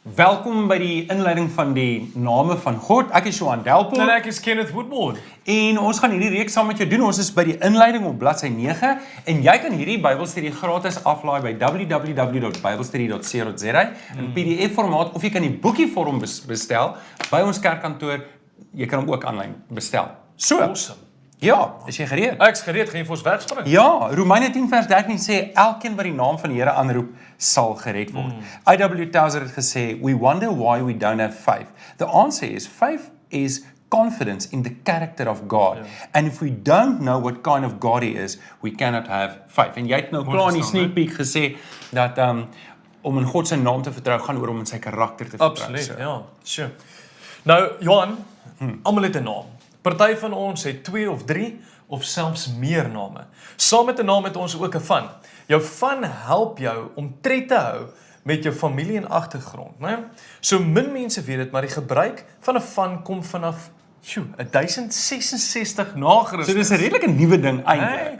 Welkom by die inleiding van die name van God. Ek is Johan Delport. En ek is Kenneth Woodmore. En ons gaan hierdie reeks saam met jou doen. Ons is by die inleiding op bladsy 9 en jy kan hierdie Bybelstudie gratis aflaai by www.biblestudy.co.za in PDF formaat of jy kan die boekie vorm bestel by ons kerkkantoor. Jy kan hom ook aanlyn bestel. So. Awesome. Ja, is jy gereed? Ek's gereed, gaan jy vir ons wegspring? Ja, Romeine 10 vers 13 sê, elkeen wat die naam van die Here aanroep, sal gered word. I.W. Tozer het gesê, we wonder why we don't have faith. The answer is, faith is confidence in the character of God. And if we don't know what kind of God he is, we cannot have faith. En jy het nou klaar in die sneak peek gesê, dat om in God se naam te vertrou, gaan oor om in sy karakter te vertrou. Absoluut, ja, sure. Nou, Johan, almal het 'n naam. Party van ons het 2 of 3 of selfs meer name. Saam met 'n naam het ons ook 'n van. Jou van help jou om tred te hou met jou familie en agtergrond, né? So min mense weet dit, maar die gebruik van 'n van kom vanaf 1066 na Christus. So dis 'n redelike nuwe ding eintlik.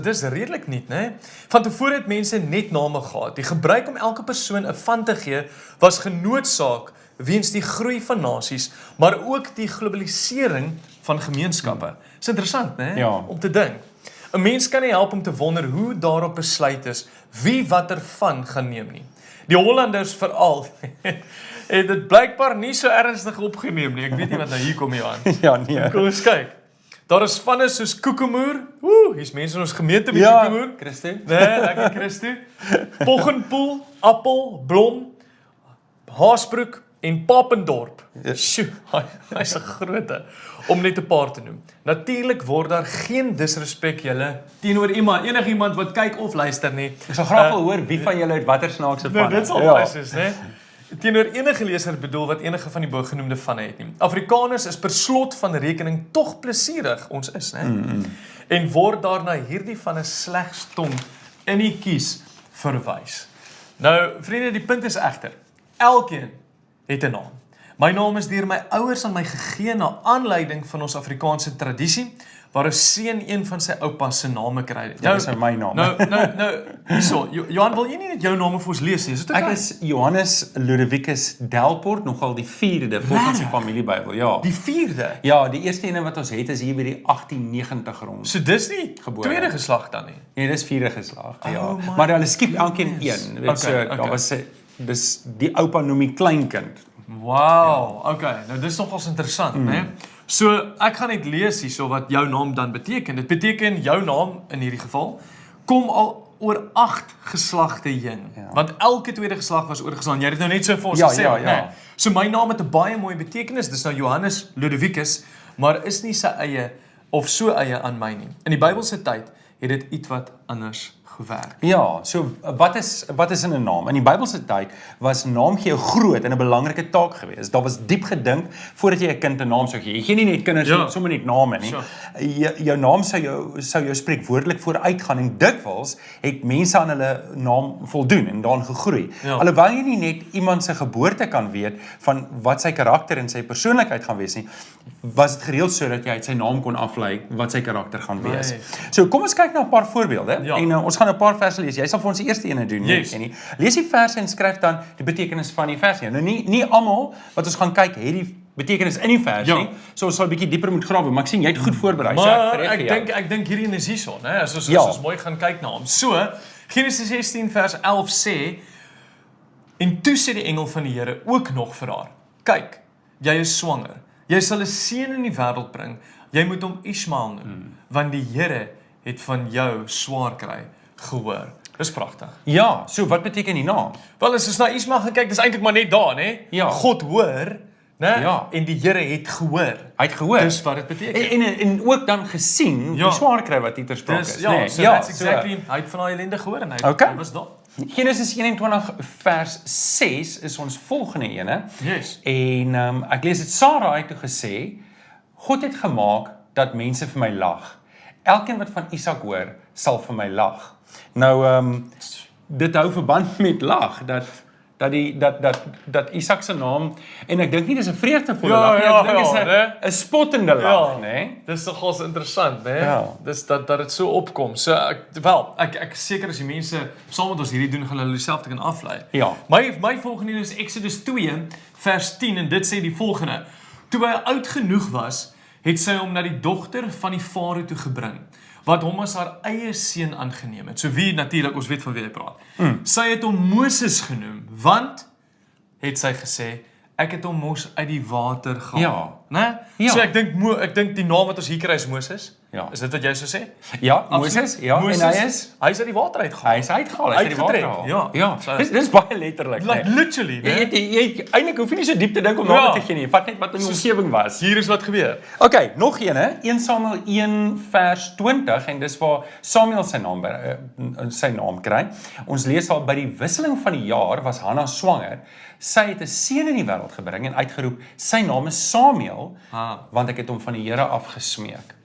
Dis redelik nie, né? Van tevore het mense net name gehad. Die gebruik om elke persoon 'n van te gee was genoodsaak weens die groei van nasies, maar ook die globalisering van gemeenskappe. Dis interessant, né? Ja. Om te dink. 'n Mens kan nie help om te wonder hoe daarop besluit is wie watter van gaan neem nie. Die Hollanders veral het dit blykbaar nie so ernstig opgeneem nie. Ek weet nie wat nou hier kom hier aan. Ja, nee. Kom ons kyk. Daar is vanne soos Koekemoer. Hier's mense in ons gemeente met Ja, Koekemoer. Christo. Nee, lekker Christo. Poggenpoel, Appel, Blom, Haasbroek en Papendorp. Sjoe, hy's 'n groote om net 'n paar te noem. Natuurlik word daar geen disrespek julle teenoor enigiemand wat kyk of luister nie. Ek sal graag wil hoor wie van julle het watter snaakse van. Dit sal wys is, né? Teenoor enige leser bedoel wat enige van die bogenoemde vanne het nie. Afrikaners is per slot van rekening tog plesierig, ons is, né? En word daarna hierdie van 'n slegs tong in die kies verwys. Nou, vriende, die punt is egter, elkeen het 'n naam. My naam is deur my ouers aan my gegee na aanleiding van ons Afrikaanse tradisie, waar 'n seun een van sy oupa se name kry. Dit is nou my naam. Nou, hierso, Johan, wil jy nie net jou name vir ons lees nie? Is dit Ek okay? is Johannes Ludovicus Delport, nogal die 4de volgens die familiebybel. Ja. Die 4de? Ja, die eerste ene wat ons het is hier by die 1890 rond. So dis nie Gebore. tweede geslag dan nie? Nee, dis 4de geslag, ja. Oh my Maar hulle skiep elkeen goodness. een. Weet Okay, so, okay. daar was dis die oupa noem die kleinkind. Wow, okay. Nou dis nogals interessant, né? So ek gaan net lees hierso wat jou naam dan beteken. Dit beteken jou naam in hierdie geval kom al oor 8 geslagte heen. Ja. Want elke tweede geslag was oorgeslaan. Jy het dit nou net so vir ons Ja, gesê, ja, né? ja. So my naam het 'n baie mooi betekenis. Dis nou Johannes Ludovicus, maar is nie sy eie of so eie aan my nie. In die Bybelse tyd het dit ietwat anders gewerk. Ja, so wat is in 'n naam? In die Bybelse tyd was naamgee 'n groot en 'n belangrike taak geweest. Daar was diep gedink voordat jy 'n kind 'n naam sou gee. Jy gee nie net kinders sommer net name nie. Sure. Jou naam sou jou spreekwoordelik vooruitgaan en dikwels het mense aan hulle naam voldoen en daarin gegroei. Ja. Alhoewel jy nie net iemand se geboorte kan weet van wat sy karakter en sy persoonlikheid gaan wees nie, was dit gereeld sodat jy uit sy naam kon aflei wat sy karakter gaan wees. Right. So kom ons kyk na 'n paar voorbeelde Ja. en ons gaan 'n paar verse lees. Jy sal vir ons die eerste ene doen, Yes. nie? Lees die verse en skryf dan die betekenis van die verse. Nou nie almal wat ons gaan kyk het die betekenis in die vers Ja. nie. So ons sal 'n bietjie dieper moet grawe, maar ek sien jy het goed voorberei. Maar verrig vir jou. ek dink hierdie is hierson, né? As Ja. ons mooi gaan kyk na hom. So, Genesis 16 vers 11 sê, en toe sê die engel van die Here ook nog vir haar: "Kyk, jy is swanger. Jy sal 'n seun in die wêreld bring. Jy moet hom Ismael noem, want die Here het van jou swaar kry gehoor." Dis pragtig. Ja, so wat beteken die naam? Wel, as ons na Ismael gaan kyk, dis eintlik maar net daar, né? Ja. God hoor, né? Ja. En die Here het gehoor. Hy het gehoor. Dis wat dit beteken. En ook dan gesien Ja. die swaar kry wat hier ter sprake Dis is, ja, nee. so that's exactly, hy het van daai ellende gehoor en hy Okay. was daar. Genesis 21 vers 6 is ons volgende ene. Yes. En ek lees dit, Sarah het toe gesê, God het gemaak dat mense vir my lag. Elkeen wat van Isak hoor, sal vir my lag. Nou, dit hou verband met lag, dat dat Isak se naam, en ek dink nie dis 'n vreugdevolle Ja, lag nie, ek dink ja, dis né? 'n spottende lag, né? Dis nogals interessant, né? Ja. Dis dat dit so opkom. So ek seker as die mense saam met ons hierdie doen, gaan hulle self kan aflei. Ja. My volgende is Exodus 2 vers 10 en dit sê die volgende: Toe hy oud genoeg was, het sy hom na die dogter van die farao toe gebring, wat hom as haar eie seun aangeneem het. So wie natuurlik, ons weet van wie hy praat. Sy het hom Moses genoem, want het sy gesê, ek het hom mos uit die water gehaal. Ja. Né? Ja. So ek dink die naam wat ons hier kry is Moses. Ja. Is dit wat jy sou sê? Ja, Moses, ja, Moses, en hy is uit die water uitgehaal. hy is uitgehaal, hy is uit die water Uitgetrek, gehaal. ja. Ja. Dis baie letterlik, Like né? literally, né? Jy eintlik hoef jy nie so diep te dink om name te gee nie. Vat net wat in die omgewing was. Hier is wat gebeur. Okay, nog een, 1 Samuel 1 vers 20 en dis waar Samuel sy naam kry. Ons lees al by die wisseling van die jaar was Hanna swanger. Sy het 'n seun in die wêreld gebring en uitgeroep, sy naam is Samuel, want ek het hom van die Here afgesmeek.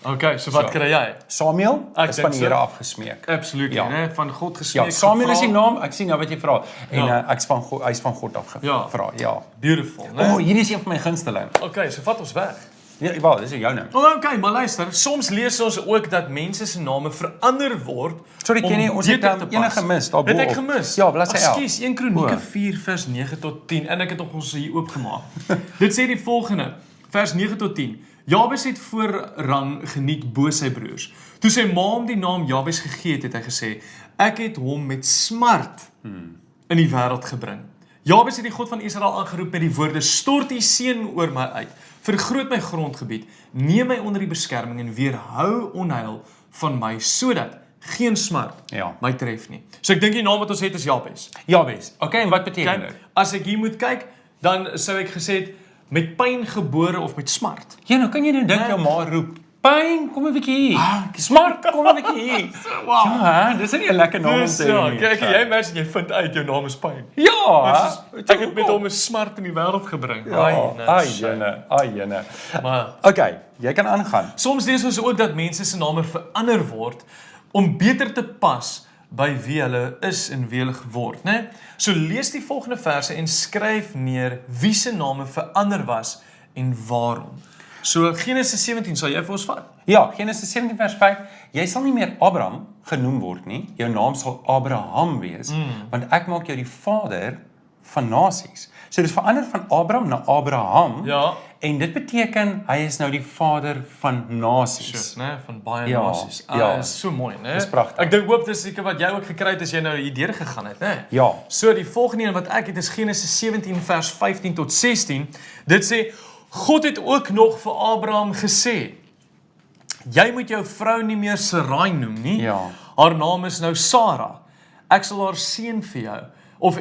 Okay, so wat kry jy? Samuel Ek is dink van die so. Here afgesmeek. Absoluut, Ja. né? Van God gesmeek. Ja, Samuel is die gevra. naam. Ek sien nou wat jy vra. En Ja. ek's van God, hy's van God af Ja. gevra. Ja. Beautiful, né? Hierdie is een van my gunsteling. Okay, so vat ons weg. Ja, wel, dis joune. Okay, maar luister, soms lees ons ook dat mense se name verander word. Sorry, om Kenny, ons het beter te pas. enige gemis daarbo. Het ek gemis? Ja, bladsy 11. Ekskuus, 1 Kronieke O. 4 vers 9 tot 10 en ek het nog ons hier oopgemaak. Dit sê die volgende, vers 9 tot 10. Jabes het voorrang geniet bo sy broers. Toe sy ma hom die naam Jabes gegee het, het hy gesê, ek het hom met smart in die wêreld gebring. Jabes het die God van Israel aangeroep met die woorde, stort die seën oor my uit, vergroot my grondgebied, neem my onder die beskerming en weerhou onheil van my, sodat geen smart Ja. my tref nie. So ek dink die naam wat ons het is Jabes. Jabes. Okay, en wat beteken Kyk, dit? as ek hier moet kyk, dan sou ek gesê het, met pyn gebore of met smart. Ja, nou kan jy nou dink jou ma roep, pyn, kom 'n bietjie hier. Smart, kom 'n bietjie hier. Wow. Ja, dis nie 'n lekker naam om Dus, te ja, hê nie. kyk, jy imagine jy vind uit jou naam is pyn. Ja, Ek het met hom 'n smart in die wêreld gebring. Ai, jene. Maar Okay, jy kan aangaan. soms lees ons ook dat mense se name verander word om beter te pas by wie hulle is en wie hulle geword, né? So lees die volgende verse en skryf neer wie se name verander was en waarom. So Genesis 17 sal jy vir ons vat. Ja, Genesis 17 vers 5, jy sal nie meer Abraham genoem word nie, jou naam sal Abraham wees, want ek maak jou die vader van nasies. So dit verander van Abraham na Abraham, Ja. en dit beteken hy is nou die vader van nasies. Né, van baie Ja, nasies. ja. Is so mooi, né? Dis pragtig. Ek dink hoop dis seker wat jy ook gekry het as jy nou hier deur gegaan het, né? Ja. So die volgende een wat ek het is Genesis 17 vers 15 tot 16. Dit sê God het ook nog vir Abraham gesê: Jy moet jou vrou nie meer Sarai noem nie. Ja. Haar naam is nou Sara. Ek sal haar seun vir jou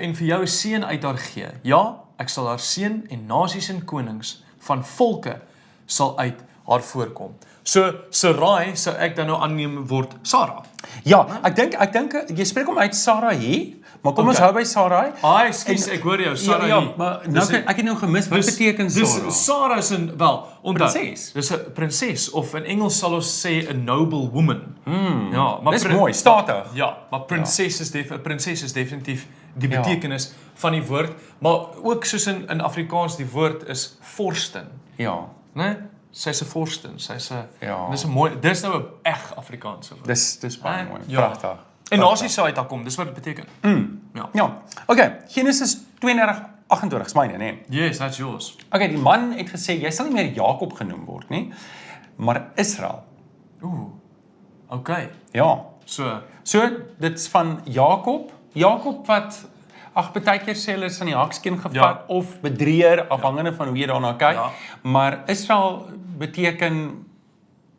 en vir jou 'n seun uit haar gee. Ja, ek sal haar seun en nasies en konings van volke sal uit haar voorkom. So Sarai sou ek dan nou aanneem word Sara. Ja, ek dink jy spreek hom uit Sarai, maar kom ons Okay. hou by Sarai. Ekskuus, ek hoor jou, Sara. Ja, maar nou ek het nou gemis wat beteken Sara? Dus Sara is 'n onthou, Prinses. Dis 'n prinses of in Engels sal ons sê 'n noble woman. Ja, maar Dis mooi, statig. Ja, maar prinses is 'n prinses is definitief die betekenis van die woord, maar ook soos in Afrikaans die woord is vorstin, Ja. né? Sy's 'n vorstin, sy's 'n Ja. dis 'n mooi, dis nou 'n eg Afrikaanse woord. Dis baie mooi. Ja. Pragtig. En nasies sou uit daar kom, dis wat dit beteken. Ja. Ja. Okay, Genesis 32:28 is myne, né? Yes, that's yours. Okay, die man het gesê jy sal nie meer Jakob genoem word nie, maar Israel. Okay. Ja. So, dit's van Jakob wat baie keer sê hulle is aan die hakskeen gevat Ja. of bedrieër afhangende van hoe jy daarna kyk. Ja. Maar Israel beteken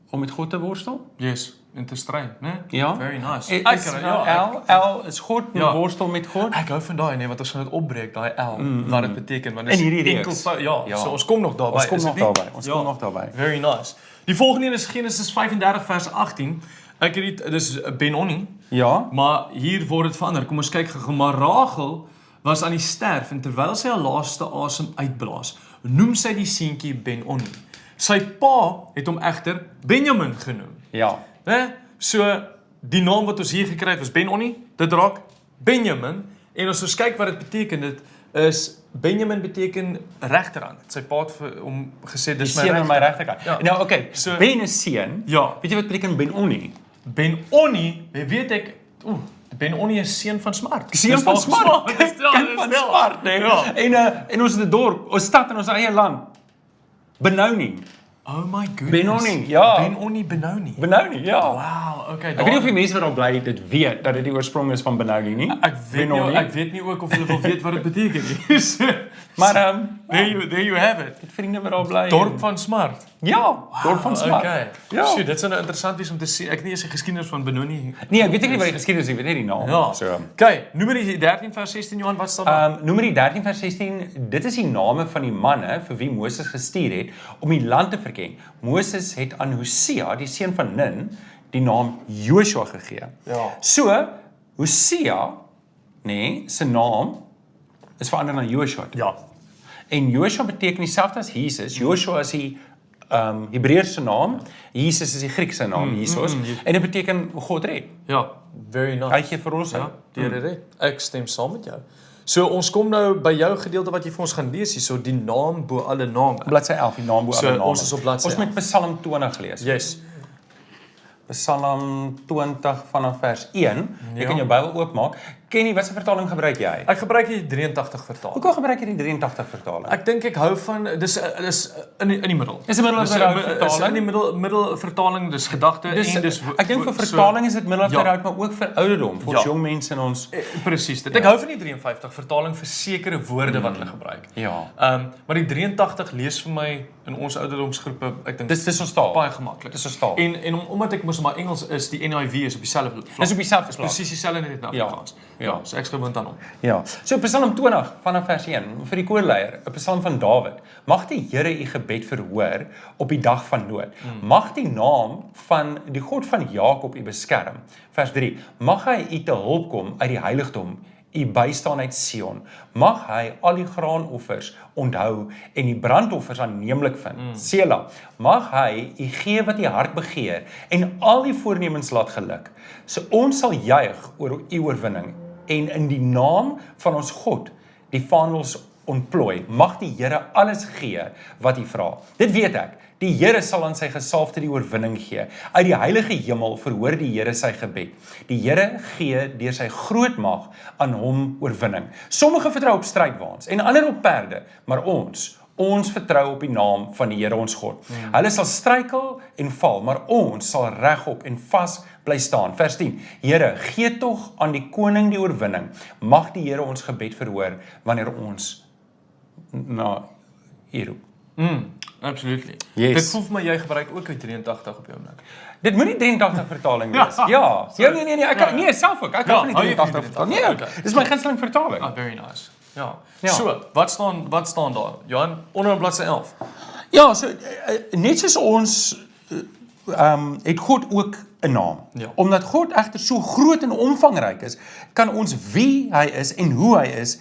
om met God te worstel. yes, en te stry, né? Ja. Very nice. Israel is God, Ja. worstel met God. Ek hou van daai, nee, want ons gaan dit opbreek, daai L, wat dit beteken, want In hierdie reeks. enkelvoud, ja, Ja. so ons kom nog daarby. Ons kom is nog dit nie? daarby. Ons kom nog daarby. Very nice. Die volgende een is Genesis 35 vers 18. Ek het dit dis Ben-Oni, Ja. maar hier word dit verander. Kom ons kyk gou. Maar Rachel was aan die sterf en terwyl sy haar laaste asem uitblaas, noem sy die seentjie Ben-Oni. Sy pa het hom egter Benjamin genoem. Ja. Né? So die naam wat ons hier gekry het was Ben-Oni, dit raak Benjamin En as ons kyk wat dit beteken, dit is Benjamin beteken regterhand. Sy pa het vir hom gesê dis seun aan my regterkant. Ja. Nou okay, So- Ben is seun. Ja. Weet jy wat beteken Ben-Oni? Ben-Oni, weet ek, Ben-Oni is seun van Smart. Seun Dis van dalk Smart. Dis Kind van Smart, nee. Ja. En ons het 'n dorp, ons stad in ons eie land. Benoni. Oh my goodness. Ben-Oni, ja. Ben-Oni Benoni. Benoni, ja. Wow, okay. Ek weet nie of die mense wat daar bly dit weet dat dit die oorsprong is van Benoni nie. Ek weet nie ook of hulle wil weet wat dit beteken nie. So, Maar there you have it. het vriende wat daar bly. Dorp van Smart. Ja, dorp van Smart. Okay. Ja. Sjoe, dit sou nou interessant wees om te sien. Ek weet nie eens die geskiedenis van Benoni. Nee, ek weet nie wat die geskiedenis is, ek weet net die naam. Ja. So. Okay, Numeri 13 vers 16 Johan, wat staan daar? Numeri 13 vers 16, dit is die name van die manne vir wie Moses gestuur het om die land te verken. Moses het aan Hosea, die seun van Nun, die naam Joshua gegee. Ja. So, Hosea, se naam is verander na Joshua. Ja. En Joshua beteken dieselfde as Jesus. Joshua is die Hebreëse naam, Jesus is die Griekse naam, Jesus. En dit beteken God red. Ja, very nice. Hy gee verlossing. Ja, deur die red. Ek stem saam met jou. So ons kom nou by jou gedeelte wat jy vir ons gaan lees hierso, die naam bo alle name. Bladsy 11, die naam bo alle name. Ons is op bladsy Ons moet Psalm 20 lees. Yes. Psalm 20 vanaf vers 1. Jy Ja. kan jou Bybel oopmaak. Kenny, watse vertaling gebruik jy? Ek gebruik die 83 vertaling. Hoekom gebruik jy die 83 vertaling? Ek dink ek hou van dis in die middel. Dis 'n middel of the road vertaling. In die middel vertaling, dis gedagte en dis ek dink vir vertaling is dit middel of the ja. road, maar ook vir ouderdom, vir ons Ja. jong mense in ons. Presies dit. Ek hou van die 53 vertaling vir sekere woorde wat hulle gebruik. Ja. Maar die 83 lees vir my in ons ouderdomsgroepe, ek dink Dis ons taal. baie gemaklik. Dis ons taal. En omdat ek mos maar Engels is, die NIV is op dieselfde vlak. Dis op dieselfde vlak. Presies dieselfde net in Afrikaans. Ja. So ek gewoond aan hom. Ja. So Psalm 20 vanaf vers 1 vir die koorleier, 'n Psalm van Dawid. Mag die Here u gebed verhoor op die dag van nood. Mag die naam van die God van Jakob u beskerm. Vers 3. Mag hy u te hulp kom uit die heiligdom, u bystaan uit Sion. Mag hy al die graanoffers onthou en die brandoffers aanneemlik vind. Sela. Mag hy u gee wat u hart begeer en al die voornemens laat geluk. So ons sal juig oor u oorwinning en in die naam van ons God die vaandels ontplooi. Mag die Here alles gee wat u vra. Dit weet ek. Die Here sal aan sy gesalfde die oorwinning gee. Uit die heilige hemel verhoor die Here sy gebed. Die Here gee deur sy groot mag aan hom oorwinning. Sommige vertrou op strydwaans en ander op perde, maar ons vertrou op die naam van die Here ons God. Hulle sal struikel en val, maar ons sal regop en vas bly staan. Vers 10. Here, gee tog aan die koning die oorwinning. Mag die Here ons gebed verhoor wanneer ons na U roep. Absolutely. Yes. Dit voel vir my jy gebruik ook die 83 op jou oomblik. Dit moet nie 83 vertaling wees. Ja. Nee, ek self ook. Ek hou van die 83 vertaling. Nee, dis my gunsteling vertaling. Very nice. Ja. Ja. So, wat staan daar? Johan, onder op bladsy 11. Ja, so net soos ons het God ook 'n naam. Ja. Omdat God egter so groot en omvangryk is, kan ons wie hy is en hoe hy is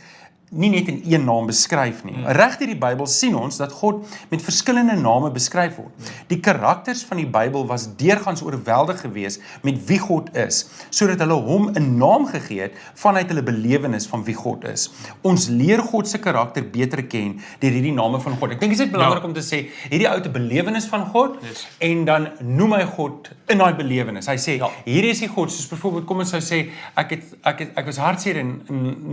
nie net in een naam beskryf nie. Reg deur die Bybel sien ons dat God met verskillende name beskryf word. Die karakters van die Bybel was deurgangs oorweldig geweest met wie God is, sodat hulle hom 'n naam gegee het vanuit hulle belewenis van wie God is. Ons leer God se karakter beter ken deur hierdie name van God. Ek dink dit is belangrik om te sê, hierdie ou het 'n belewenis van God en dan noem hy God in daai belewenis. Hy sê, hierdie is die God, soos byvoorbeeld kom ons sou sê, ek was hartseer en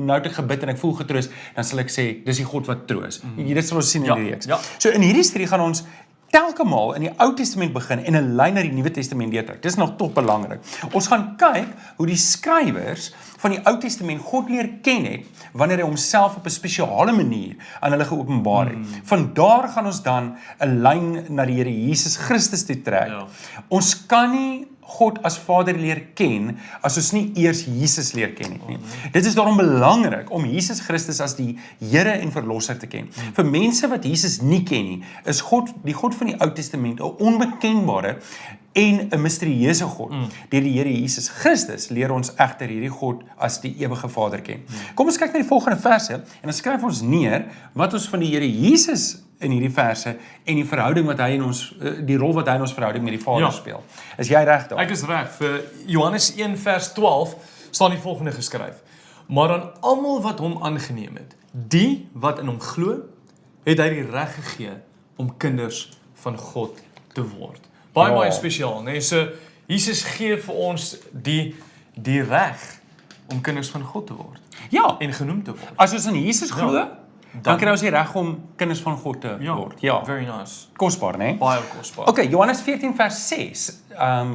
nou het ek gebid en ek voel getroos, dan sal ek sê, dis die God wat troos. Dit sal ons sien in die reeks. Ja. So in hierdie studie gaan ons telke maal in die Ou Testament begin en 'n lyn na die Nuwe Testament deurtrek. Dis nog tot belangrik. Ons gaan kyk hoe die skrywers van die Ou Testament God leer ken het wanneer hy homself op 'n spesiale manier aan hulle geopenbaar het. Van daar gaan ons dan 'n lyn na die Here Jesus Christus toe trek. Ja. Ons kan nie God as Vader leer ken as ons nie eers Jesus leer ken het nie. Dit is daarom belangrik om Jesus Christus as die Here en Verlosser te ken. Vir mense wat Jesus nie ken nie, is God, die God van die Ou Testament, 'n onbekendbare en 'n misterieuse God. Deur die Here Jesus Christus leer ons egter hierdie God as die ewige Vader ken. Kom ons kyk na die volgende verse en dan skryf ons neer wat ons van die Here Jesus in hierdie verse en die verhouding wat hy in ons die rol wat hy in ons verhouding met die Vader speel. Is jy reg daar? Ek is reg. Vir Johannes 1 vers 12 staan die volgende geskryf. maar aan almal wat hom aangeneem het, die wat in hom glo, het hy die reg gegee om kinders van God te word. Baie spesiaal, né? So Jesus gee vir ons die reg om kinders van God te word. Ja, En genoem te word. as ons in Jesus glo, dan kry ons die reg om kinders van God te word. Ja, Very nice. kosbaar, né? Baie kosbaar. Okay, Johannes 14 vers 6,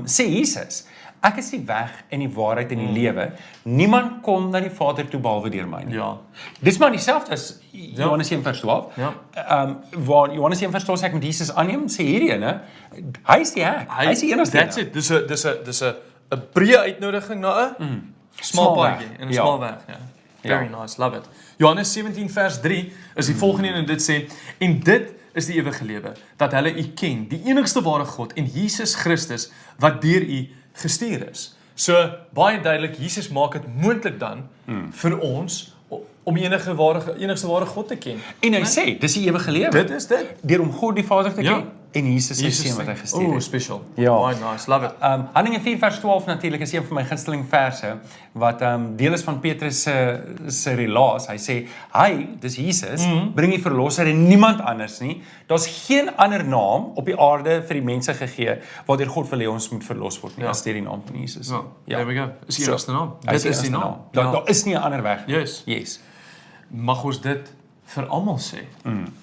sê Jesus, ek is die weg en die waarheid en die lewe. Niemand kom na die Vader toe behalwe deur my nie. Ja. Dis maar dieselfde as Johannes 1 vers 12. Ja. Waar Johannes 1 vers 12 sê ek met Jesus aanneem, sê hierdie ene, hy is die hek. Hy is die enigste. That's it. Dis 'n breë uitnodiging na 'n smal paadjie en 'n smal weg, ja. Very nice, love it. Johannes 17 vers 3 is die volgende een en dit sê, en dit is die ewige lewe, dat hulle u ken, die enigste ware God en Jesus Christus wat deur u gestuur is. So baie duidelik, Jesus maak dit moontlik dan vir ons om enigste ware God te ken. En hy sê, dis die ewige lewe. Dit is dit. Deur om God die Vader te Ja. ken en Jesus sy seun wat hy gestuur het. Special. Ja. Baie nice, love it. Handelinge 4 vers 12 natuurlik is een van my gunsteling verse wat deel is van Petrus se relaas. Hy sê, hy, dis Jesus, bring die verlosser en niemand anders nie. Daar's geen ander naam op die aarde vir die mense gegee waardeur God wil hê ons moet verlos word nie, as deur die naam van Jesus. Ja, there we go. Is die enigste naam. Hy Dit is die naam. Daar is nie 'n ander weg nie. Yes. Mag ons dit vir almal sê.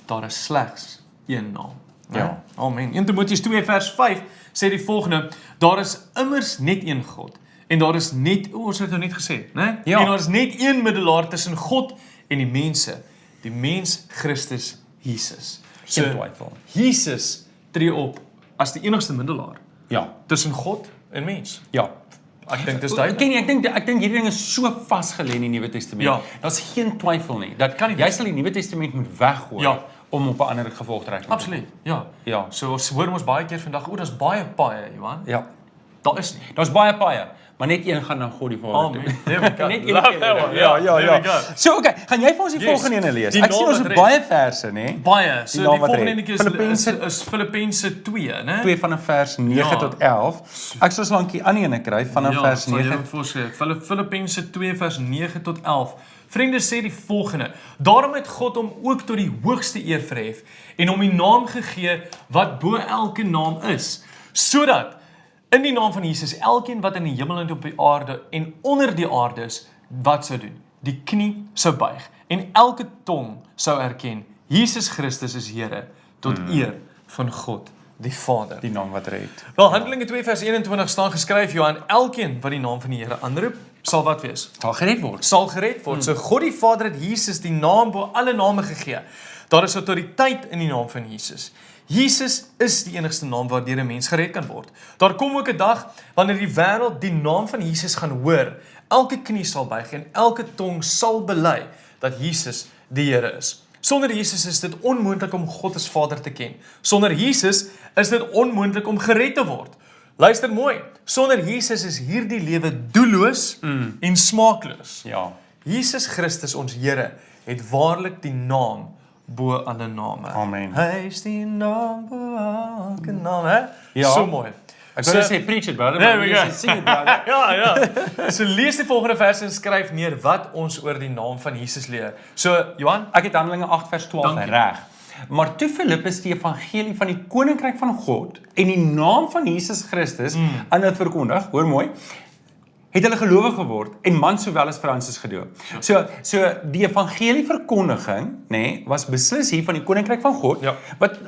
Daar is slegs een naam. Ja. Amen. 1 Timoteus 2 vers 5 sê die volgende: daar is immers net een God en daar is net, ons het nou net gesê, né? Ja. En daar is net een middelaar tussen God en die mense, die mens Christus Jesus. Geen twyfel. Jesus tree op as die enigste middelaar Ja. tussen God en mens. Ja. Ek dink dis duidelik. Ken jy, ek dink hierdie ding is so vasgelê in die Nuwe Testament. Ja. Daar's geen twyfel nie. Dat Kan nie jy wees. sal die Nuwe Testament moet weggooi Ja. om op 'n ander gevolgtrekking te kom. Absoluut. Ja. Ja. So ons hoor ons baie keer vandag, daar's baie paaie, Johan. Ja. Daar is nie. Daar's baie paaie, maar net een gaan na God die Vader toe. Amen. There we go. Net een Love keer. that one. Ja, There we go. So okay, gaan jy vir ons die Yes. volgende ene lees? Die Ek sien naam ons wat het red. baie verse, nê? Baie. So naam die wat volgende red. enetjie Filippense- is Filippense 2, né? 2 vanaf vers 9 Ja. tot 11. Ek sal so lank die ander ene kry vanaf vers sal jy 9. ook voorskryf. Filippense 2 vers 9 tot 11. Vriende sê die volgende: daarom het God hom ook tot die hoogste eer verhef en hom die naam gegee wat bo elke naam is, sodat in die naam van Jesus elkeen wat in die hemel en op die aarde en onder die aarde is, wat sou doen? Die knie sou buig en elke tong sou erken Jesus Christus is Here tot eer van God die Vader. Die naam wat red. Wel, Handelinge 2 vers 21 staan geskryf, Johan, elkeen wat die naam van die Here aanroep, sal wat wees? Sal gered word. Sal gered word. So God die Vader het Jesus die naam bo alle name gegee. Daar is autoriteit in die naam van Jesus. Jesus is die enigste naam waardeur 'n mens gered kan word. Daar kom ook 'n dag wanneer die wêreld die naam van Jesus gaan hoor. Elke knie sal buig en elke tong sal bely dat Jesus die Here is. Sonder Jesus is dit onmoontlik om God as Vader te ken. Sonder Jesus is dit onmoontlik om gered te word. Luister mooi. Sonder Jesus is hierdie lewe doelloos en smaakloos. Ja. Jesus Christus ons Here het waarlik die naam bo alle name. Amen. Hy is die naam bo elke naam, hè? Ja. So mooi. Ek wou net sê preach it brother, There maar we jy go. sê sing it brother. Ja. So lees die volgende vers en skryf neer wat ons oor die naam van Jesus leer. So Johan, Ek het Handelinge 8 vers 12 Dankie. reg. Maar toe Filippus die evangelie van die koninkryk van God en die naam van Jesus Christus aan hulle verkondig, hoor mooi, het hulle gelowig geword en mans sowel as vrouens is gedoop. So die evangelie verkondiging, nê, was beslis hier van die koninkryk van God, Ja.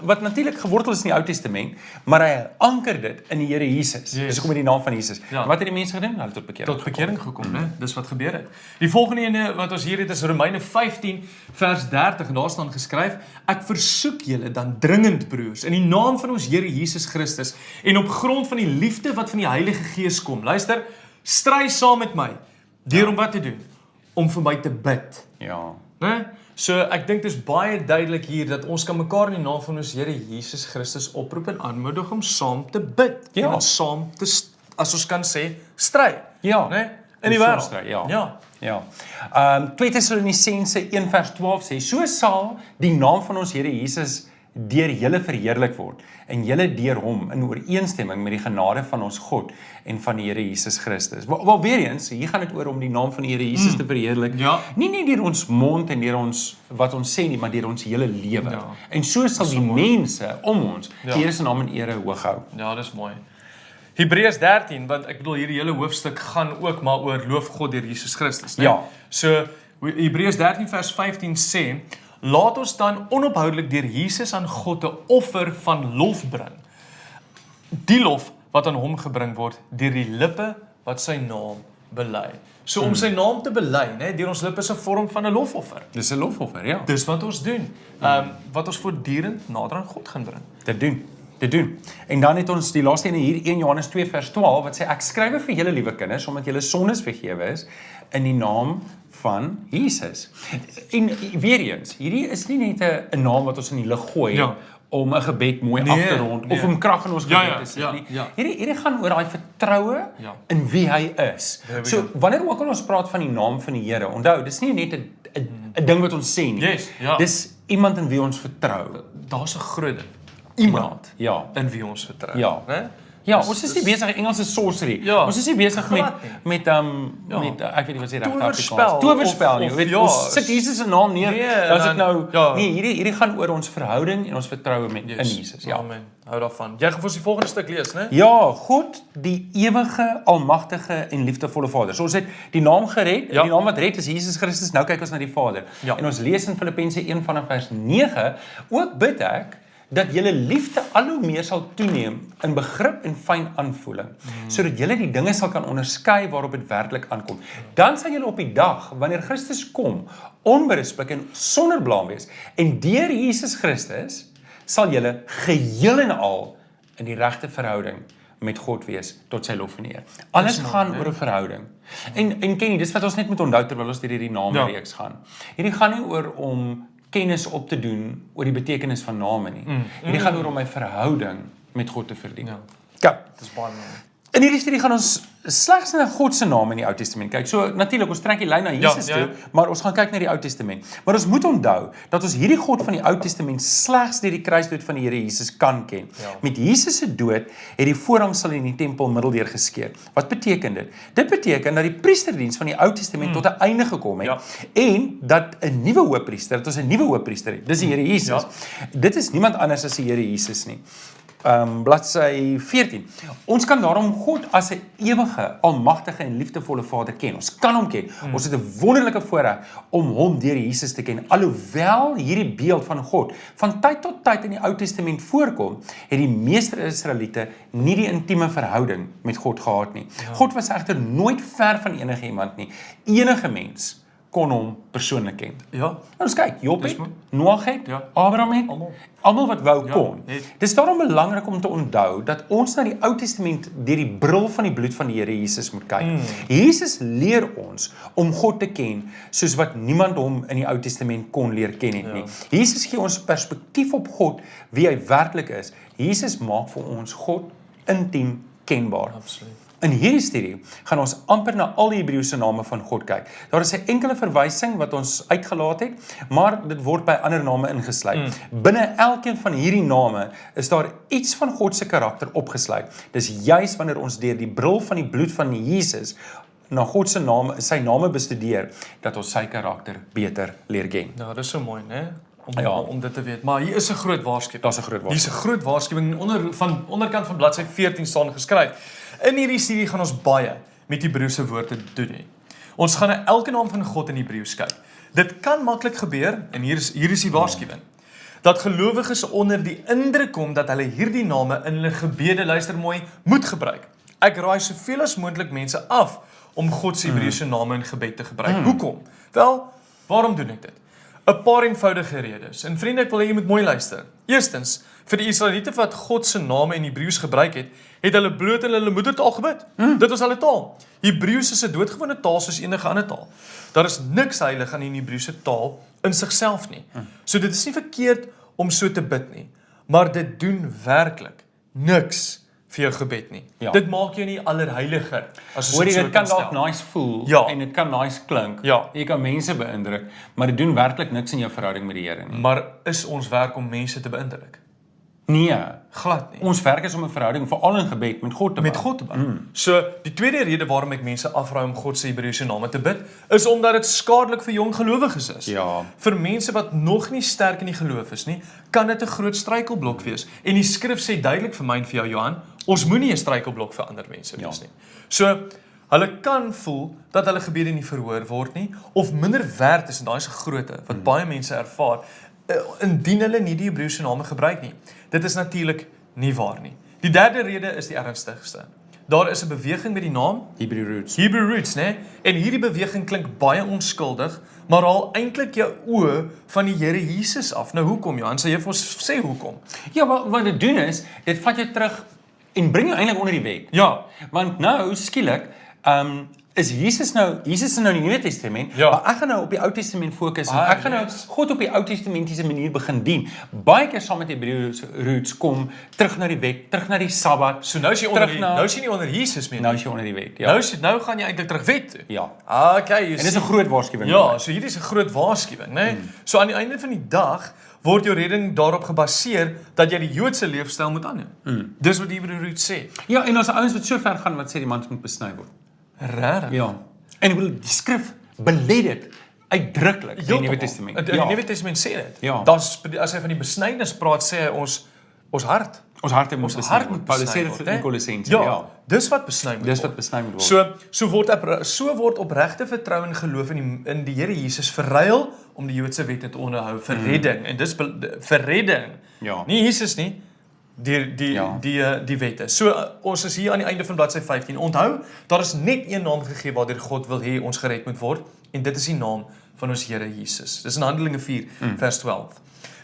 wat natuurlik gewortel is in die Ou Testament, maar hy anker dit in die Here Jesus. Yes. Dis hoekom met die naam van Jesus. Ja. Wat het die mense gedoen? Hulle tot bekering. tot bekering gekom, né? Dis wat gebeur het. Die volgende ene wat ons hier het is Romeine 15 vers 30 en daar staan geskryf: ek versoek julle dan dringend broers in die naam van ons Here Jesus Christus en op grond van die liefde wat van die Heilige Gees kom. Luister, stry saam met my deur om wat te doen? Om vir my te bid. Ja. Né? So ek dink dit is baie duidelik hier dat ons kan mekaar in die naam van ons Here Jesus Christus oproep en aanmoedig om saam te bid. Ja. En om saam te as ons kan sê, stry. Ja. Né? In die Om wêreld. stry, ja. Ja. Ja. 2 Tessalonisense 1 vers 12 sê, so sal die naam van ons Here Jesus deur julle verheerlik word en julle deur hom in ooreenstemming met die genade van ons God en van die Here Jesus Christus. Wel weer eens, hier gaan dit oor om die naam van die Here Jesus te verheerlik. Ja. Nie net deur ons mond en deur ons wat ons sê nie, maar deur ons hele lewe. Ja. En so sal die mense om ons Ja. die Here se naam en ere hoog hou. Ja, dis mooi. Hebreërs 13, want ek bedoel hierdie hele hoofstuk gaan ook maar oor loof God deur Jesus Christus, né? Ja. So Hebreërs 13 vers 15 sê, laat ons dan onophoudelik deur Jesus aan God 'n offer van lof bring. Die lof wat aan hom gebring word deur die lippe wat sy naam bely. So om sy naam te bely, né, deur ons lippe is 'n vorm van 'n lofoffer. Dis 'n lofoffer, ja. Dis wat ons doen. Wat ons voortdurend nader aan God gaan bring. Dit doen. En dan het ons die laaste ene hier 1 Johannes 2 vers 12 wat sê ek skrywe vir julle liewe kinders omdat julle sondes vergewe is in die naam van Jesus. En weer eens, hierdie is nie net 'n naam wat ons in die lug gooi Ja. om 'n gebed mooi af te rond of om krag in ons gebed te sit nie. Hierdie gaan oor daai vertroue in wie hy is. So wanneer ook al ons praat van die naam van die Here, onthou, dis nie net 'n ding wat ons sê nie. Yes, ja. Dis iemand in wie ons vertrou. Daar's 'n groot ding. Iemand Ja. in wie ons vertrou, Ja. né? Ja, ons is nie besig Engelse sorcery. Ja, Ons is nie besig glad met ek weet nie wat se regte Towerspel, Towerspel nie. of Weet, ja, ons sit Jesus se naam neer. Nee, Dan is dan- dit nou ja. nee, hierdie gaan oor ons verhouding en ons vertroue met in Jesus. Ja. Amen. Hou daarvan. Jy gaan vir ons die volgende stuk lees, né? Ja, God, die ewige, almagtige en liefdevolle Vader. So ons het die naam gered, Ja. die naam wat red is Jesus Christus. Nou kyk ons na die Vader. Ja. En ons lees in Filippense 1 vanaf vers 9, ook bid ek dat julle liefde al hoe meer sal toeneem in begrip en fyn aanvoeling, sodat julle die dinge sal kan onderskei waarop dit werklik aankom. Dan sal julle op die dag wanneer Christus kom, onberisplik en sonder blaam wees. En deur Jesus Christus sal julle geheel en al in die regte verhouding met God wees tot sy lof en eer. Alles gaan oor 'n verhouding. En ken jy, dis wat ons net moet onthou terwyl ons deur hierdie name reeks gaan. Hierdie gaan nie oor om kennis op te doen oor die betekenis van name nie. Hierdie gaan oor om my verhouding met God te verdien. Ja. Kyk, Dit is baie mooi. in hierdie studie gaan ons slegs na God se naam in die Ou Testament kyk. So natuurlik, ons trek die lyn na Jesus toe, maar ons gaan kyk na die Ou Testament. Maar ons moet onthou dat ons hierdie God van die Ou Testament slegs deur die kruisdood van die Here Jesus kan ken. Ja. Met Jesus se dood het die voorhangsel in die tempel middeldeur geskeur. Wat beteken dit? Dit beteken dat die priesterdiens van die Ou Testament tot 'n einde gekom het en dat 'n nuwe hoëpriester, dat ons 'n nuwe hoëpriester het. Dis die Here Jesus. Dit is niemand anders as die Here Jesus nie. Bladsy 14. Ons kan daarom God as 'n ewige, almagtige en liefdevolle Vader ken. Ons kan hom ken. Ons het 'n wonderlike voorreg om hom deur Jesus te ken. Alhoewel hierdie beeld van God van tyd tot tyd in die Ou Testament voorkom, het die meeste Israeliete nie die intieme verhouding met God gehad nie. God was egter nooit ver van enige iemand nie. Enige mens kon hom persoonlik ken. Ja. Ons kyk, Job het, Noag het, Abraham het, almal wat wou kon. Dis daarom belangrik om te onthou dat ons na die Ou Testament deur die bril van die bloed van die Here Jesus moet kyk. Jesus leer ons om God te ken soos wat niemand hom in die Ou Testament kon leer ken het nie. Jesus gee ons perspektief op God, wie hy werklik is. Jesus maak vir ons God intiem kenbaar. Absoluut. In hierdie studie gaan ons amper na al die Hebreëse name van God kyk. Daar is 'n enkele verwysing wat ons uitgelaat het, maar dit word by ander name ingesluit. Binne elkeen van hierdie name is daar iets van God se karakter opgesluit. Dis juis wanneer ons deur die bril van die bloed van Jesus na God se name, sy name bestudeer, dat ons sy karakter beter leer ken. Ja, dis so mooi, né? Ja. Om dit te weet. Maar hier is 'n groot waarskuwing. Daar's 'n groot Hier's 'n groot waarskuwing onderkant van bladsy 14 staan geskryf. In hierdie studie gaan ons baie met Hebreëse woorde doen hê. Ons gaan na elke naam van God in Hebreëus kyk. Dit kan maklik gebeur en hier is die waarskuwing. Dat gelowiges onder die indruk kom dat hulle hierdie name in hulle gebede, luister mooi, moet gebruik. Ek raai soveel as moontlik mense af om God se Hebreëse name in gebed te gebruik. Hoekom? Wel, waarom doen ek dit? 'n Paar eenvoudige redes. En vriende, ek wil hê jy moet mooi luister. Eerstens, vir die Israeliete wat God se name in Hebreëus gebruik het hulle bloot in hulle moedertaal gebid. Dit was hulle taal. Hebreëus is 'n doodgewone taal soos enige ander taal. Daar is niks heilig aan die Hebreëse taal in sigself nie. So dit is nie verkeerd om so te bid nie, maar dit doen werklik niks vir jou gebed nie. Ja. Dit maak jou nie allerheiliger as Hoor jy, so dit kan stel. dalk nice voel Ja. en dit kan nice klink. Ja. Jy kan mense beïndruk, maar dit doen werklik niks in jou verhouding met die Here nie. Maar is ons werk om mense te beïndruk? Nee. Glad nie. Ons werk is om 'n verhouding veral in gebed met God te Met bou. God te bou. So, die tweede rede waarom ek mense afraai om God se Hebreëse name te bid, is omdat dit skadelik vir jong gelowiges is. Ja. Vir mense wat nog nie sterk in die geloof is nie, kan dit 'n groot struikelblok wees. En die skrif sê duidelik vir my en vir jou Johan, ons moenie 'n struikelblok vir ander mense wees nie. So, hulle kan voel dat hulle gebede nie verhoor word nie, of minder werd is, en daai is 'n grootte wat baie mense ervaar, indien hulle nie die Hebreëse name gebruik nie. Dit is natuurlik nie waar nie. Die derde rede is die ernstigste. Daar is 'n beweging met die naam Hebrew roots. Hebrew roots, né? En hierdie beweging klink baie onskuldig, maar haal eintlik jou oë van die Here Jesus af. Nou hoekom, Johan? Sê jy vir ons sê hoekom? Ja, wat dit doen is, dit vat jou terug en bring jou eintlik onder die wet. Ja, Want nou skielik, is Jesus is nou in die Nuwe Testament, Ja. maar ek gaan nou op die Ou Testament fokus en Ah, ek gaan nou yes. God op die Ou Testamentiese manier begin dien. Baie keer saam met die Hebreë roots kom terug na die wet, terug na die Sabbat. so nou is jy nou is jy nie onder Jesus meer Nou nie. is jy onder die wet. Ja. Nou gaan jy eintlik terug wet toe. Ja. Okay, jy En dis sien. 'n groot waarskuwing. Ja, so hierdie is 'n groot waarskuwing, né? So aan die einde van die dag word jou redding daarop gebaseer dat jy die Joodse leefstyl moet aanneem. Dis wat die Hebreë roots sê. Ja, en ons ouens wat so ver gaan wat sê die mans moet besny word. Regtig? Ja. En ek bedoel die skrif belê dit uitdruklik in die Nuwe Testament. In die Nuwe Testament sê dit. Ja. Daar's as hy van die besnydenis praat, sê hy ons hart. Ons harte moet Ons besny hart word. moet Paulus besny sê word, dit hè? in Kolossense. Ja, Ja. dis wat besny moet Dis word. wat besny moet word. So word opregte vertrou en geloof in die Here Jesus verruil om die Joodse wette te onderhou vir redding. En dis vir redding. Ja. Nie Jesus nie. Die wette. So ons is hier aan die einde van bladsy 15. Onthou, daar is net een naam gegee waardeur God wil hê ons gered moet word, en dit is die naam van ons Here Jesus. Dis in Handelinge 4 vers 12.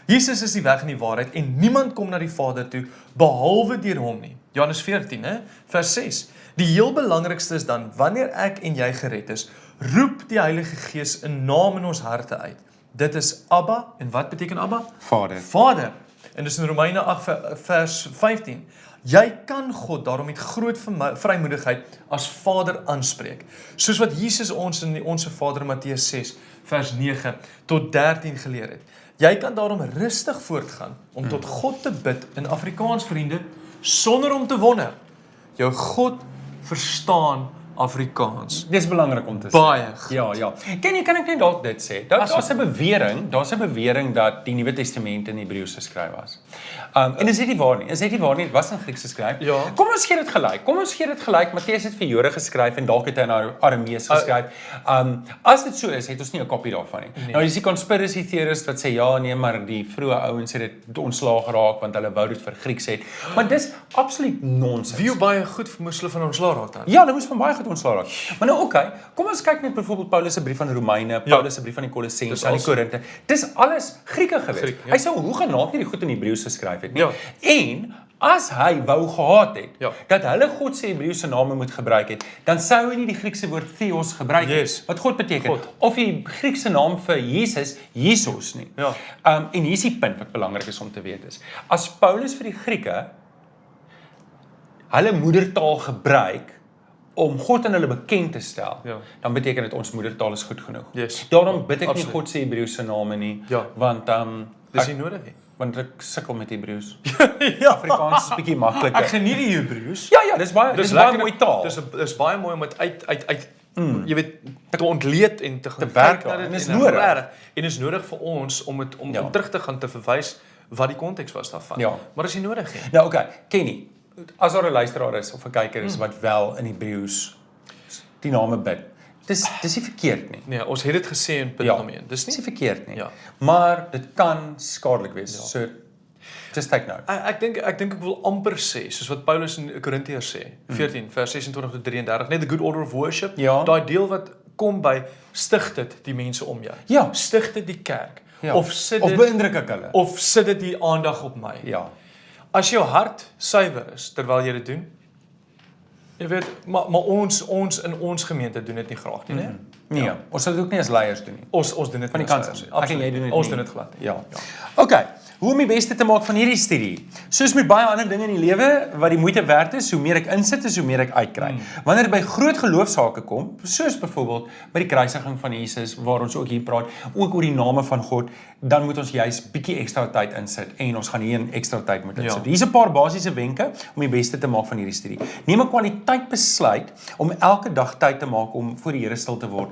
Jesus is die weg en die waarheid en niemand kom na die Vader toe behalwe deur hom nie. Johannes 14, hè, vers 6. Die heel belangrikste is dan wanneer ek en jy gered is, roep die Heilige Gees 'n naam in ons harte uit. Dit is Abba, en wat beteken Abba? Vader. Vader. En dis in Romeine 8 vers 15. Jy kan God daarom met groot vrymoedigheid as Vader aanspreek. Soos wat Jesus ons in onsse Vader in Matteus 6 vers 9 tot 13 geleer het. Jy kan daarom rustig voortgaan om tot God te bid in Afrikaans, vriende, sonder om te wonder. Jou God verstaan Afrikaans. Dis belangrik om te sê. Baie goed. Ja. Kan ek net dalk dit sê? Daar's 'n bewering dat die Nuwe Testament in Hebreëus geskryf was. En is dit nie waar nie? Dit was in Grieks geskryf. Ja. Kom ons gee dit gelyk. Matteus het vir Jode geskryf en dalk het hy in Aramees geskryf. As dit so is, het ons nie 'n kopie daarvan nie. Nee. Nou is die conspiracy theorists wat sê ja, nee, maar die vroeë ouens het dit ontslaag geraak want hulle wou dit vir Grieks hê. Maar dis absoluut nonsens. Wie baie goed moes hulle van ons laat raak dan? Ja, hulle moes van baie goed ontslae raak. Maar nou kom ons kyk net byvoorbeeld Paulus se brief aan Romeine, Paulus se brief aan die Kolossense, aan die Korinte. Dis alles Grieke gewees. Griek, ja. Hy sou hoegenaamd nie die goed in Hebreëus geskryf het nie. Ja. En as hy wou gehad het Ja. dat hulle God se Hebreëse name moet gebruik het, dan sou hy nie die Griekse woord theos gebruik het. Yes. Wat God beteken. God. Of die Griekse naam vir Jesus, Jesus nie. Ja. En hier is die punt wat belangrik is om te weet is. As Paulus vir die Grieke hulle moedertaal gebruik om God aan hulle bekend te stel, Ja. dan beteken dit ons moedertaal is goed genoeg. Yes. Daarom bid ek nie Absoluut. God se Hebreëse name nie, Ja. want Dis nie nodig nie. want ek sukkel met Hebreëus. Ja, Afrikaans is bietjie makliker. ek geniet die Hebreëus. Ja, dis baie lekker- mooi taal. Dis baie mooi om dit uit jy weet te ontleed en te gaan werk kyk na daar. dit En is en nodig. regtig. En is nodig vir ons om Ja. om terug te gaan te verwys wat die konteks was daarvan. Ja. Maar is nie nodig nie. Nou okay, Kenny, as daar 'n luisteraar is of 'n kyker is wat wel in Hebreëus die name bid. Dis nie verkeerd nie. Nee, ons het dit gesê in punt Ja. nommer 1. Dis Dis nie nie verkeerd nie. Ja. Maar dit kan skadelik wees. Ja. So just take note. Ek dink ek wil amper sê soos wat Paulus in Korintiërs sê, 14 vers 26 tot 33, net the good order of worship. Ja. Daai deel wat kom by stig dit die mense om jou. Ja. Stig dit die kerk. Ja. Of sit Of dit beïndruk ek hulle? of sit dit die aandag op my. Ja. As jou hart suiwer is terwyl jy dit doen. Jy weet, maar ons in ons gemeente doen dit nie graag nie, né? Nee, ons sal dit ook nie as leiers doen nie. Ons doen dit Van die nie kant as af. leiers nie. Ek en jy doen dit Ons nie. doen dit glad nie. Ja. Okay, hoe om die beste te maak van hierdie studie? Soos met baie ander dinge in die lewe wat die moeite werd is, hoe meer ek insit is, hoe meer ek uitkry. Wanneer dit by groot geloofsake kom, soos byvoorbeeld by die kruisiging van Jesus, waar ons ook hier praat, ook oor die name van God, dan moet ons juist bietjie ekstra tyd insit en ons gaan hier 'n ekstra tyd moet insit. Hier's 'n paar basiese wenke om die beste te maak van hierdie studie. Neem 'n kwaliteit besluit om elke dag tyd te maak om voor die Here stil te word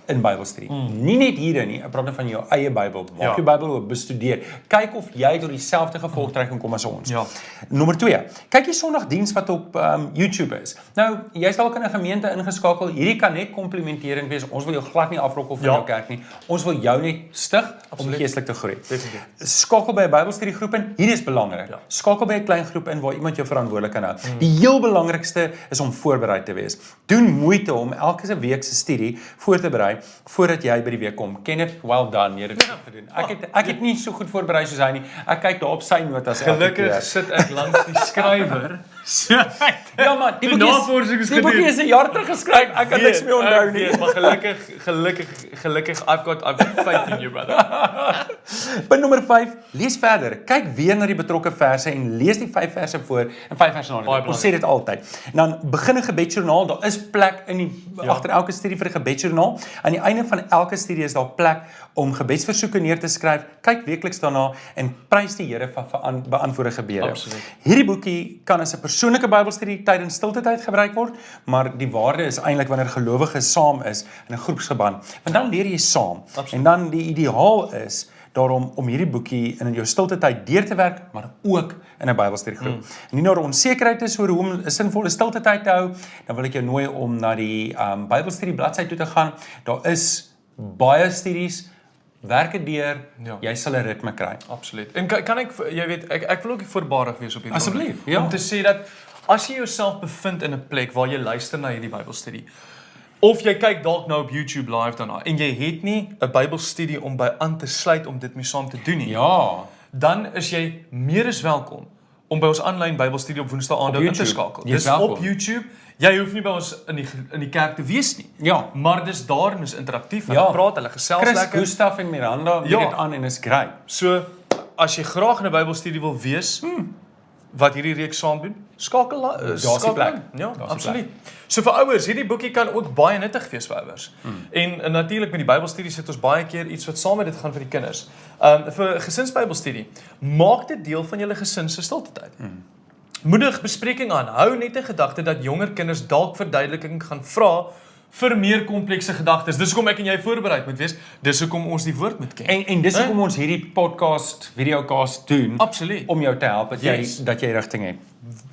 in Bybelstudie. Nie net hierin nie, ek praat net van jou eie Bybel. Maak jou Bybel oop, bestudeer. Kyk of jy tot dieselfde gevolgtrekking kom as ons. Ja. Nommer 2. Kyk die Sondagdiens wat op YouTube is. Nou, jy's dalk in 'n gemeente ingeskakel. Hierdie kan net komplementerend wees. Ons wil jou glad nie afrokkel van jou kerk nie. Ons wil jou net stig om geestelik te groei. Definitief. Skakel by 'n Bybelstudiegroep in. Hier is belangrik. Skakel by 'n klein groep in waar iemand jou verantwoordelik kan hou. Die heel belangrikste is om voorberei te wees. Doen moeite om elke week se studie voor te berei voordat jy by die week kom. Kenneth, well done, jy het dit gedoen. Ek het nie so goed voorberei soos hy nie. Ek kyk daar op sy notas elke keer. Gelukkig sit ek langs die skrywer. Ja man, die navorsing is die boekie is 'n jaar terug geskryf. Ek kan niks meer onthou nie. Maar gelukkig I've got faith in you, brother. Punt nommer 5, lees verder. Kyk weer na die betrokke verse en lees die 5 verse voor en 5 verse na. Ons sê dit altyd. En dan begin 'n gebedsjoernaal. Daar is plek in die agter elke studie vir 'n gebedsjoernaal. Aan die einde van elke studie is daar plek om gebedsversoeke neer te skryf. Kyk weekliks daarna en prys die Here vir beantwoorde gebede. Absoluut. Hierdie boekie kan as 'n persoonlike Bybelstudie tydens stilte tyd gebruik word, maar die waarde is eintlik wanneer gelowiges saam is in 'n groepsverband. Want dan leer jy saam. Absoluut. En dan die ideaal is daarom om hierdie boekie in jou stilte tyd deur te werk, maar ook in 'n Bybelstudiegroep. En nie nou onsekerheid is oor hoe om 'n sinvolle stilte tyd te hou, dan wil ek jou nooi om na die Bybelstudie bladsy toe te gaan. Daar is baie studies. Werk dit deur, jy sal 'n ritme kry. Absoluut. En kan ek, jy weet, ek wil ook voorbarig wees op hierdie Asseblief, onderwerp. Om te sê dat as jy jouself bevind in 'n plek waar jy luister na hierdie Bybelstudie, of jy kyk dalk nou op YouTube live daarna en jy het nie 'n Bybelstudie om by aan te sluit om dit mee saam te doen nie. Ja. Dan is jy meer as welkom om by ons aanlyn Bybelstudie op Woensdae in te skakel. Dis op YouTube. Jy hoef nie by ons in die kerk te wees nie. Ja. Maar dis daar en is interaktief. Hulle praat, hulle gesels Chris, lekker. Gustav en Miranda bied dit aan en is great. So as jy graag in 'n Bybelstudie wil wees wat hierdie reeks saam doen, skakel plek. Ja, absoluut. So vir ouers, hierdie boekie kan ook baie nuttig wees vir ouers. En natuurlik met die Bybelstudie sit ons baie keer iets wat saam met dit gaan vir die kinders. Vir gesinsbybelstudie, maak dit deel van julle gesin se stilte tyd. Moedig bespreking aan. Hou net 'n gedagte dat jonger kinders dalk verduideliking gaan vra vir meer komplekse gedagtes. Dis hoekom ek en jy voorberei moet wees. Dis hoekom ons die woord moet ken. En dis hoekom ons hierdie podcast, videocast doen. Absoluut. Om jou te help dat jy rigting het.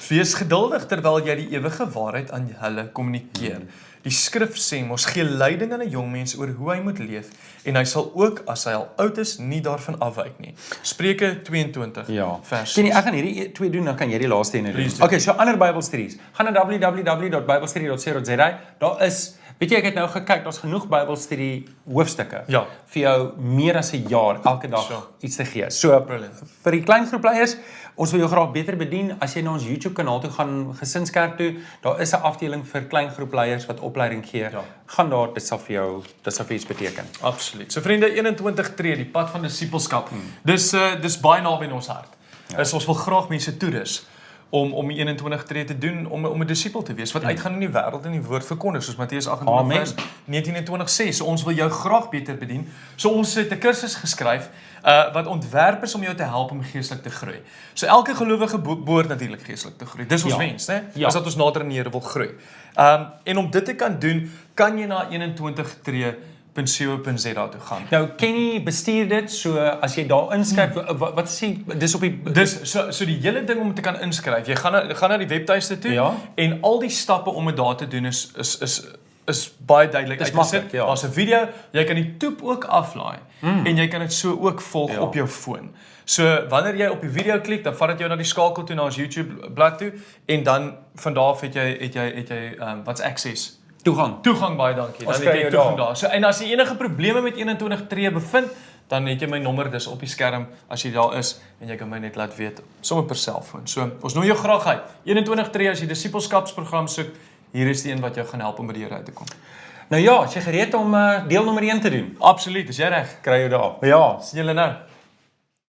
Wees geduldig terwyl jy die ewige waarheid aan hulle kommunikeer. Die skrif sê mos gee leiding aan 'n jong mens oor hoe hy moet leef en hy sal ook as hy al oud is nie daarvan afwyk nie. Spreuke 22 vers 6. Kenny, ek gaan hierdie twee doen, dan kan jy die laaste ene doen. do. Okay, so ander Bybelstudies. Gaan na www.biblestudy.co.za. Daar is, weet jy, ek het nou gekyk, daar's genoeg Bybelstudie hoofstukke vir jou meer as 'n jaar elke dag iets te gee. So vir die klein groepleiers, ons wil jou graag beter bedien as jy na ons YouTube kanaal toe gaan, Gesinskerk toe. Daar is 'n afdeling vir klein groepleiers wat opleiding gee. Gaan daar, dit sal vir iets beteken. Absoluut. So vriende, 21 tree, die pad van disippelskap. Dis baie naby in ons hart. Ons wil graag mense toerus om die 21 tree te doen, om 'n disipel te wees, wat uitgaan in die wêreld en die woord verkondig, soos Matteus 28 vers 19 en 20 sê. So ons wil jou graag beter bedien. So ons het 'n kursus geskryf, wat ontwerp is om jou te help om geestelik te groei. So elke gelowige behoort natuurlik geestelik te groei. Dis ons wens, né? Is dat ons nader aan die Here wil groei. En om dit te kan doen, kan jy na 21tree.co.za toe gaan. Nou, Kenny bestuur dit, so as jy daar inskryf, wat sê, dis op die... So die hele ding om te kan inskryf, jy gaan na die webtuiste toe, en al die stappe om dit daar te doen is baie duidelik uitgesit. Daar's 'n video, jy kan die toep ook aflaai, en jy kan dit so ook volg op jou foon. So wanneer jy op die video klik, dan vat dit jou na die skakel toe, na ons YouTube blad toe, en dan van daar af het jy wat's access? Toegang, baie dankie. Dan het jy toegang daar. So, en as jy enige probleme met 21 tree bevind, dan het jy my nommer, dis op die skerm as jy daar is, en jy kan my net laat weet, sommer per selfoon. So, ons nooi jou graag uit. 21 tree as jy disipelskapsprogram soek, hier is die een wat jou gaan help om by die Here uit te kom. Nou ja, as jy gereed om deel nommer 1 te doen, Absoluut, is jy reg? kry jy daar. Ja, Sien julle nou.